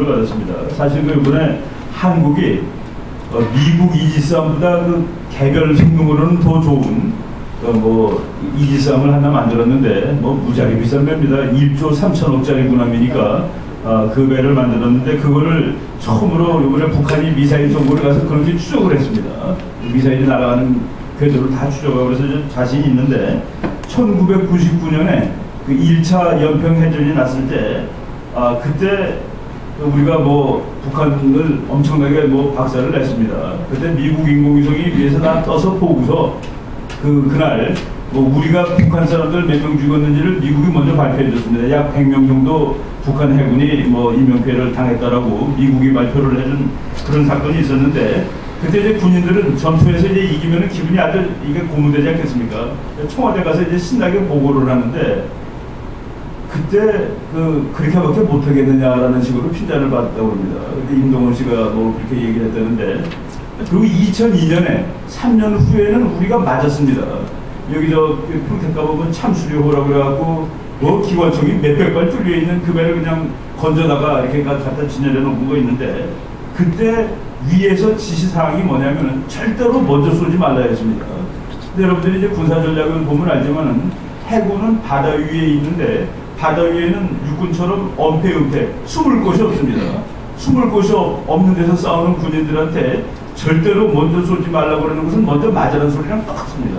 받았습니다. 사실 그 이번에 한국이 미국 이지스함보다 그 개별 성능으로는 더 좋은 뭐 이지스함을 하나 만들었는데 뭐 무지하게 비싼 배입니다. 1조 3천억짜리 군함이니까 그 배를 만들었는데 그거를 처음으로 이번에 북한이 미사일 정보를 가서 그렇게 추적을 했습니다. 미사일이 날아가는 궤도를 다 추적하고 그래서 좀 자신이 있는데 1999년에 그 1차 연평 해전이 났을 때 그때 우리가 뭐 북한을 엄청나게 뭐 박살을 냈습니다. 그때 미국 인공위성이 위에서 다 떠서 보고서 그날 뭐 우리가 북한 사람들 몇 명 죽었는지를 미국이 먼저 발표해 줬습니다. 약 100명 정도 북한 해군이 뭐 인명피해를 당했다라고 미국이 발표를 해준 그런 사건이 있었는데 그때 이제 군인들은 전투에서 이제 이기면은 기분이 아주 이게 고무되지 않겠습니까? 청와대 가서 이제 신나게 보고를 하는데 그때 그렇게밖에 못하겠느냐라는 식으로 핀잔을 받았다고 합니다. 그때 임동원 씨가 뭐 그렇게 얘기를 했다는데 그리고 2002년에 3년 후에는 우리가 맞았습니다. 여기 평택가 보면 참수료호라고 그래갖고 뭐 기관총이 몇백 발 뚫려 있는 그 배를 그냥 건져다가 이렇게 갖다 진열해 놓은 거 있는데 그때 위에서 지시사항이 뭐냐면은 절대로 먼저 쏘지 말라 했습니다. 근데 여러분들이 이제 군사전략을 보면 알지만은 해군은 바다 위에 있는데 바다 위에는 육군처럼 엄폐 숨을 곳이 없습니다. 숨을 곳이 없는 데서 싸우는 군인들한테 절대로 먼저 쏘지 말라고 그러는 것은 먼저 맞으라는 소리랑 똑같습니다.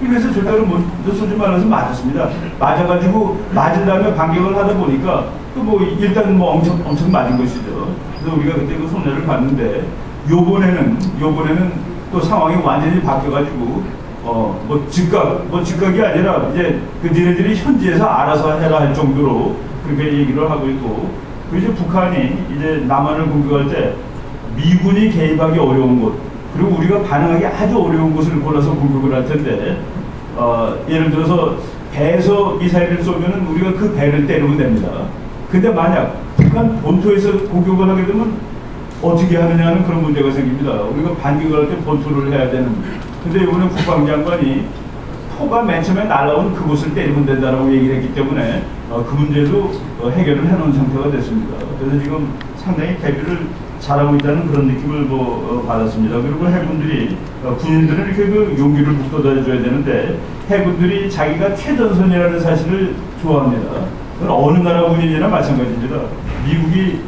그래서 절대로 먼저 쏘지 말라서 맞았습니다. 맞아가지고 맞은 다음에 반격을 하다 보니까 또 뭐 일단 뭐 엄청 맞은 것이죠. 그래서 우리가 그때 그 손해를 봤는데 요번에는 또 상황이 완전히 바뀌어가지고 즉각이 아니라 이제 니네들이 현지에서 알아서 해라 할 정도로 그렇게 얘기를 하고 있고, 그리고 이제 북한이 이제 남한을 공격할 때 미군이 개입하기 어려운 곳, 그리고 우리가 반응하기 아주 어려운 곳을 골라서 공격을 할 텐데, 예를 들어서 배에서 미사일을 쏘면은 우리가 그 배를 때리면 됩니다. 근데 만약 북한 본토에서 공격을 하게 되면 어떻게 하느냐는 그런 문제가 생깁니다. 우리가 반격을 할 때 본토를 해야 되는. 근데 이번에 국방장관이 포가 맨 처음에 날아온 그곳을 때리면 된다라고 얘기를 했기 때문에 그 문제도 해결을 해놓은 상태가 됐습니다. 그래서 지금 상당히 대비를 잘하고 있다는 그런 느낌을 받았습니다. 그리고 해군들이 군인들은 이렇게 용기를 북돋아줘야 되는데 해군들이 자기가 최전선이라는 사실을 좋아합니다. 그건 어느 나라 군인이나 마찬가지입니다. 미국이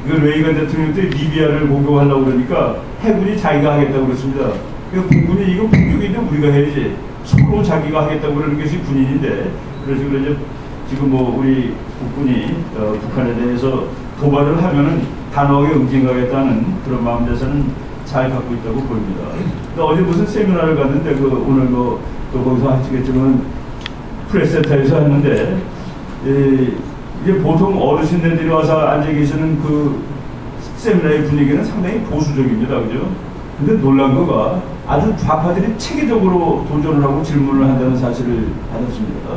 레이건 대통령 때 리비아를 공격하려고 그러니까 해군이 자기가 하겠다고 그랬습니다. 국군이 이거 공격인데 우리가 해야지. 서로 자기가 하겠다고 그러는 것이 군인인데, 그래서 이제 지금 뭐 우리 국군이 북한에 대해서 도발을 하면은 단호하게 응징하겠다는 그런 마음에서는 잘 갖고 있다고 보입니다. 어제 무슨 세미나를 갔는데 오늘 또 거기서 하시겠지만 프레스센터에서 했는데 이게 보통 어르신들이 와서 앉아 계시는 그 세미나의 분위기는 상당히 보수적입니다. 그죠? 근데 놀란 거가 아주 좌파들이 체계적으로 도전을 하고 질문을 한다는 사실을 받았습니다.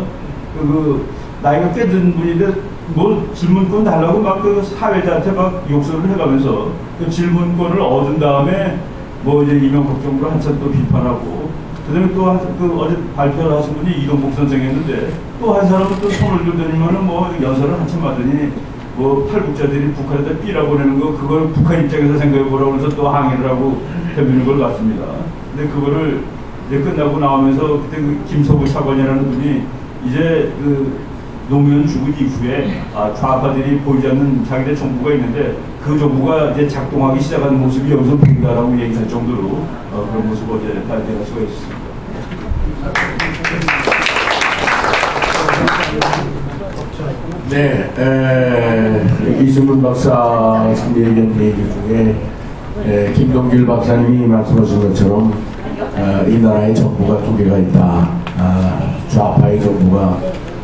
나이가 꽤 든 분인데 뭐 질문권 달라고 막 사회자한테 막 욕설을 해가면서 그 질문권을 얻은 다음에 뭐 이제 이명박 정부를 한참 또 비판하고, 그다음에 또 어제 발표를 하신 분이 이동복 선생이었는데 또 한 사람은 또 손을 들더니만은 뭐 연설을 한참 하더니 뭐 탈북자들이 북한에다 삐라 보내는 거 그걸 북한 입장에서 생각해 보라고 해서 또 항의를 하고 해보는 걸 봤습니다. 근데 그거를 이제 끝나고 나오면서 그때 김서부 차관이라는 분이 이제 노무현 죽은 이후에 좌파들이 보이지 않는 자기네 정부가 있는데 그 정부가 이제 작동하기 시작하는 모습이 여기서 보인다라고 얘기할 정도로 그런 모습을 어제 발견할 수가 있습니다. 네, 이승문 박사 얘기한 얘기 중에 김동길 박사님이 말씀하신 것처럼 이 나라의 정부가 두 개가 있다. 좌파의 정부가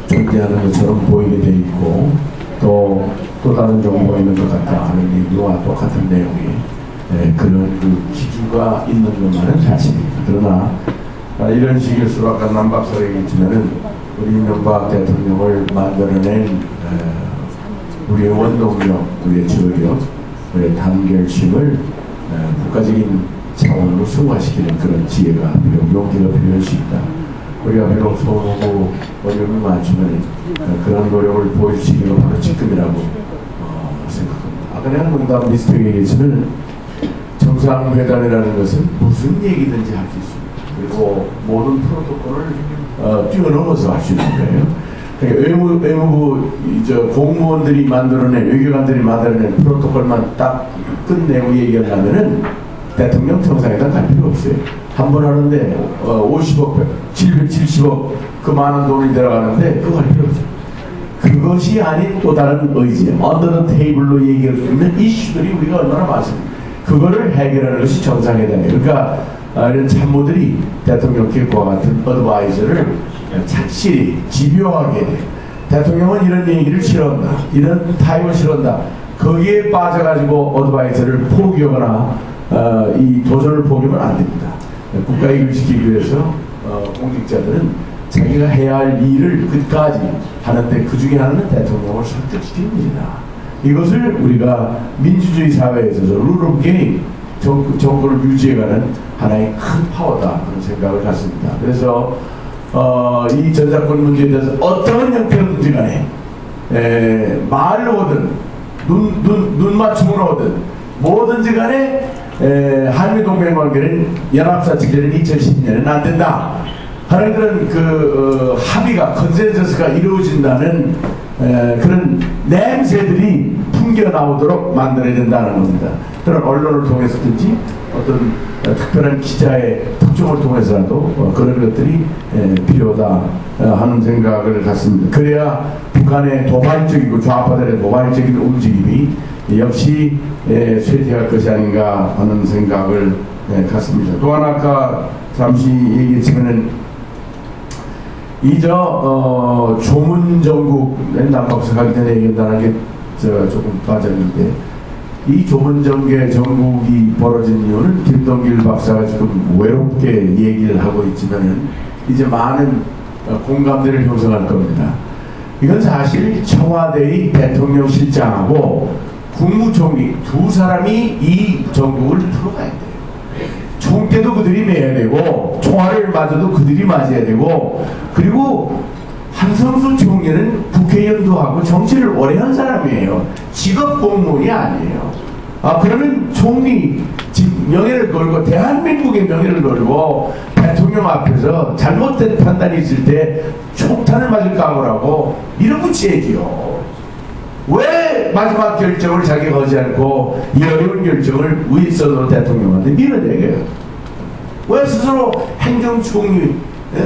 존재하는 것처럼 보이게 돼 있고 또 다른 정부가 있는 것 같다 하는 얘기와 똑같은 내용이 그런 기주가 있는 것만은 사실입니다. 그러나 이런 식일수록 아까 남 박사가 얘기했지만은 우리 이명박 대통령을 만들어낸 우리의 원동력, 우리의 저력, 우리의 단결심을 국가적인 차원으로 승화시키는 그런 지혜가 용기가 필요할 수 있다. 우리가 비록 소모고 어려움이 많지만 그런 노력을 보일 시기가 바로 지금이라고 생각합니다. 아까 그냥 농담 비슷하게 얘기했지만 정상회담이라는 것은 무슨 얘기든지 할 수 있습니다. 그리고 모든 프로토콜을 뛰어넘어서 할 수 있는 거예요. 그러니까 외무부 공무원들이 만들어낸, 외교관들이 만들어낸 프로토콜만 딱 끝내고 얘기하려면은 대통령 정상회담 갈 필요 없어요. 한 번 하는데 50억, 770억 그 많은 돈이 들어가는데 그거 할 필요 없어요. 그것이 아닌 또 다른 의지, 언더 더 테이블로 얘기할 수 있는 이슈들이 우리가 얼마나 많습니다. 그거를 해결하는 것이 정상회담이에요. 그러니까 이런 참모들이 대통령께 그와 같은 어드바이저를 착실히 집요하게 해야 돼요. 대통령은 이런 얘기를 싫어한다, 이런 타입을 싫어한다, 거기에 빠져가지고 어드바이저를 포기하거나 이 도전을 포기하면 안 됩니다. 국가이익을 지키기 위해서 공직자들은 자기가 해야 할 일을 끝까지 하는데 그 중에 하나는 대통령을 설득시키는 일이다. 이것을 우리가 민주주의 사회에서 룰 오브 게임, 정권을 유지해가는 하나의 큰 파워다, 그런 생각을 갖습니다. 그래서 이 전작권 문제에 대해서 어떤 형태로든지 간에 말로 오든 눈 맞춤으로 오든 뭐든지 간에 한미동맹관계는 연합사 직전인 2012년에는 안 된다 하는 그런 합의가, 컨센서스가 이루어진다는 그런 냄새들이 풍겨 나오도록 만들어야 된다는 겁니다. 그런 언론을 통해서든지 어떤 특별한 기자의 특종을 통해서라도 그런 것들이 필요하다 하는 생각을 갖습니다. 그래야 북한의 도발적이고 좌파들의 도발적인 움직임이 역시 쇠퇴할 것이 아닌가 하는 생각을 갖습니다. 또 하나 아까 잠시 얘기했지만은 조문정국, 남북 가기 전에 얘기한다는 게 조금 빠졌는데, 이 조문정계 정국이 벌어진 이유는 김동길 박사가 지금 외롭게 얘기를 하고 있지만은 이제 많은 공감대를 형성할 겁니다. 이건 사실 청와대의 대통령 실장하고 국무총리 두 사람이 이 정국을 풀어가야 돼요. 총대도 그들이 매야 되고 총알을 맞아도 그들이 맞아야 되고, 그리고 한성수 총리는 국회의원도 하고 정치를 오래 한 사람이에요. 직업 공무원이 아니에요. 그러면 총리 명예를 걸고 대한민국의 명예를 걸고 대통령 앞에서 잘못된 판단이 있을 때 총탄을 맞을 각오라고 밀어붙여야지요. 왜 마지막 결정을 자기가 하지 않고 이 어려운 결정을 윌슨으로 대통령한테 밀어내게요? 왜 스스로 행정총리,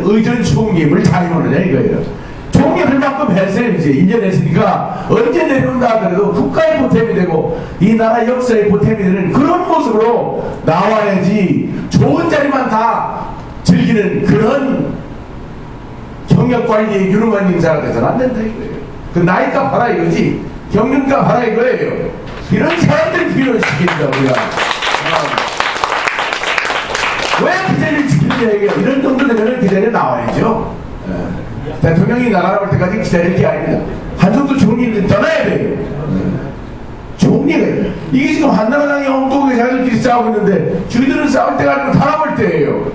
의전총리임을 자임하느냐 이거예요. 총리 할 만큼 했어요. 이제 1년 했으니까 언제 내려온다 하더라도 국가의 보탬이 되고 이 나라 역사의 보탬이 되는 그런 모습으로 나와야지, 좋은 자리만 다 즐기는 그런 경력관리의 유능한 인사가 돼서는 안 된다 이거예요. 그 나이값 하라 이거지, 경륜값 하라 이거예요. 이런 사람들이 필요시킵니다 우리가. 왜 그 자리를 지키느냐 이게, 이런 정도 되면 그 자리에 나와야죠. 대통령이 나가라 올 때까지 기다릴 게 아닙니다. 한성수 총리는 떠나야 돼요. 총리가 이게 지금 한나라당이 엉뚱하게 자기들끼리 싸우고 있는데 저희들은 싸울 때가 아니고 달아볼 때예요.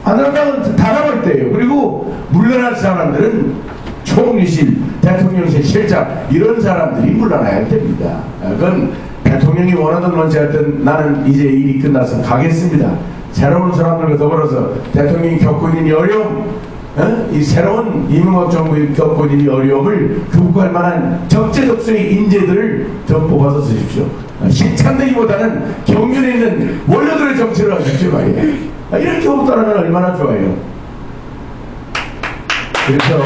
한나라당은 달아볼 때예요. 그리고 물러날 사람들은 총리실, 대통령실 실장 이런 사람들이 물러나야 됩니다. 그건 대통령이 원하든 원치 않든 나는 이제 일이 끝나서 가겠습니다. 새로운 사람들과 더불어서 대통령이 겪고 있는 이 어려움, 이 새로운 이명박 정부의 겪고 있는 이 어려움을 극복할 만한 적재적소의 인재들을 더 뽑아서 쓰십시오. 실천되기보다는 경륜에 있는 원로들의 정치를 하십시오. 이렇게 없다면 얼마나 좋아요. 그래서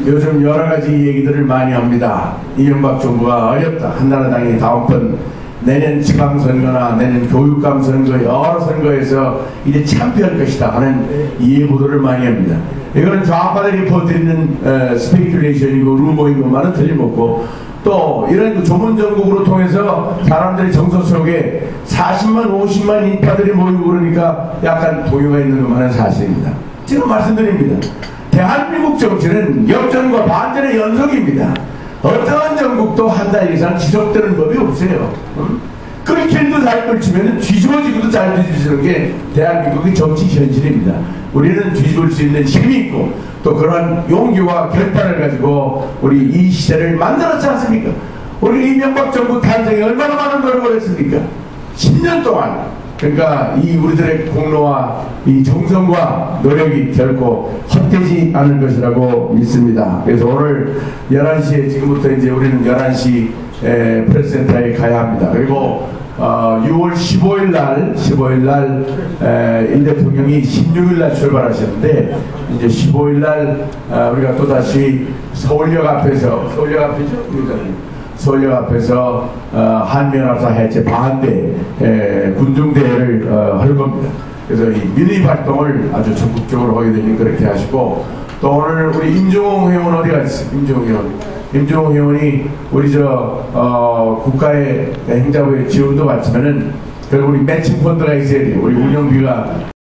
요즘 여러 가지 얘기들을 많이 합니다. 이명박 정부가 어렵다. 한나라당이 다음번 내년 지방선거나 내년 교육감 선거, 여러 선거에서 이제 참패할 것이다 하는 예보들을 많이 합니다. 이거는 좌파들이 퍼뜨리는 스페큘레이션이고 루머인 것만은 틀림없고, 또 이런 조문정국으로 통해서 사람들이 정서 속에 40만 50만 인파들이 모이고 그러니까 약간 동요가 있는 것만은 사실입니다. 지금 말씀드립니다. 대한민국 정치는 역전과 반전의 연속입니다. 어떠한 정국도 한 달 이상 지속되는 법이 없어요. 그럼 얽힐도 잘 얽히면 뒤집어지고도 잘 뒤집어지는 게 대한민국의 정치 현실입니다. 우리는 뒤집을 수 있는 힘이 있고 또 그런 용기와 결단을 가지고 우리 이 시대를 만들었지 않습니까? 우리 이명박 정부 탄생에 얼마나 많은 노력을 했습니까? 10년 동안. 그러니까 이 우리들의 공로와 이 정성과 노력이 결코 헛되지 않을 것이라고 믿습니다. 그래서 오늘 11시에 지금부터 이제 우리는 11시 프레스센터에 가야 합니다. 그리고 6월 15일 날 일 대통령이 16일 날 출발하셨는데 이제 15일 날 우리가 또 다시 서울역 앞에서 서울역 앞에서 한미연합사 해체 반대 군중대회를 할 겁니다. 그래서 이 민의 활동을 아주 적극적으로 하게 되니 그렇게 하시고 또 오늘 우리 임종홍 회원 어디 갔어? 임종홍 회원이 우리 국가의 행자부의 지원도 받지만은 결국 우리 매칭 펀드가 있어야 돼요. 우리 운영비가